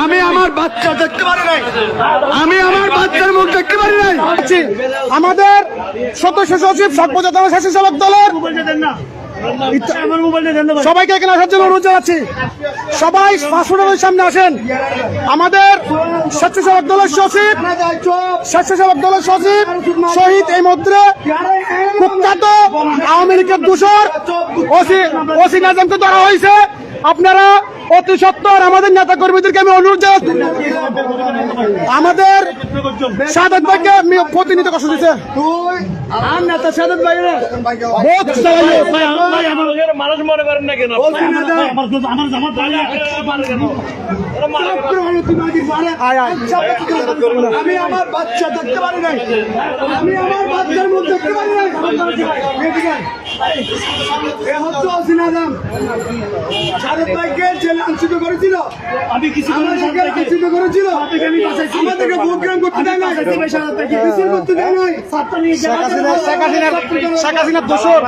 আমি আমার বাচ্চা দেখতে পারি নাই, আমি আমার বাচ্চার মুখ দেখতে পারি নাই। আমাদের সদস্য সচিব সর্বজাতীয় স্বেচ্ছাসেবক দলের সবাইকে এখানে আসার জন্য অনুরোধ জানাচ্ছি। সবাই পাসপোর্টের সামনে আসেন। আমাদের স্বেচ্ছাসেবক দলের সচিব শহীদ এই মধ্যে কুখ্যাত আওয়ামী লীগের দূষর ওসি নাজমকে ধরা হয়েছে। আপনারা অতি সত্বর আমাদের নেতা কর্মীদেরকে আমি অনুরোধ জানাচ্ছি, আমাদের সাদাত ভাইকে আমি প্রতিনিধি কষ্ট দিচ্ছে। নেতা সাদাত ভাই মানুষ মনে করেন না কেন? আমি আমার বাচ্চা দেখতে পারি নাই, আমি আমার বাচ্চার মুখ দেখতে পারি নাই। সাদাত ভাইকে জেলে আনছিত করেছিল, আমি কিছু আনছিত করেছিল, আমাদেরকে প্রোগ্রাম করতে দেয় নাই, মিছিল করতে দেয় নাই। শেখ হাসিনার দোষর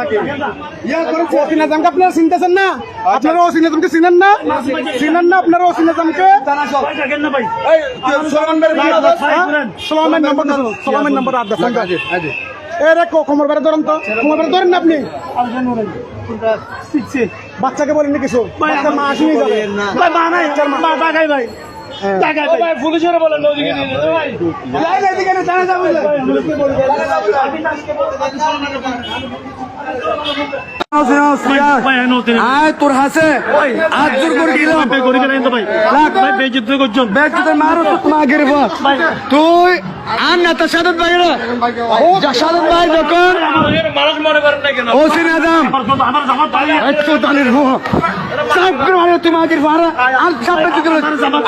ওসি নাজমকে আপনারা চিনতেছেন না? আপনারা ওসি নাজমকে চিনেন না? আপনারা ওসি নাজমকে সোলামের নম্বর কোমর বেড়ে ধরেন, তো কোমর বেড়ে ধরেন না আপনি। বাচ্চাকে বলেন কিছু, মা আসেনি পুলিশের বলেন তোর হাসে আজ জোর করে গেলাম তুই আর নেতা সাদাত ভাই সাদাত ভাই যখন মানুষ মনে করেন না কেন? ওসি নাজম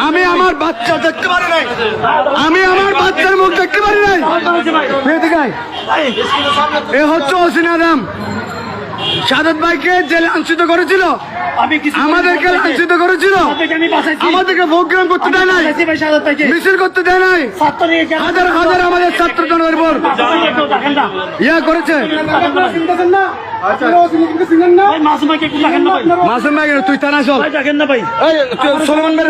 আমি আমার বাচ্চা দেখতে পারি নাই, আমি আমার বাচ্চার মুখ দেখতে পারি নাই। এ হচ্ছে ওসি নাজম সাদাত ভাইকে জেলে আনছিত করেছিল, আমাদেরকে লাঞ্ছিত করেছিল, আমাদেরকে প্রোগ্রাম করতে দেয় নাই, মিছিল করতে দেয় নাই, হাজার হাজার আমাদের ছাত্র জনের উপর ইয়া করেছে। মাসুম ভাই তুই থানা চল, সোলমান ভাই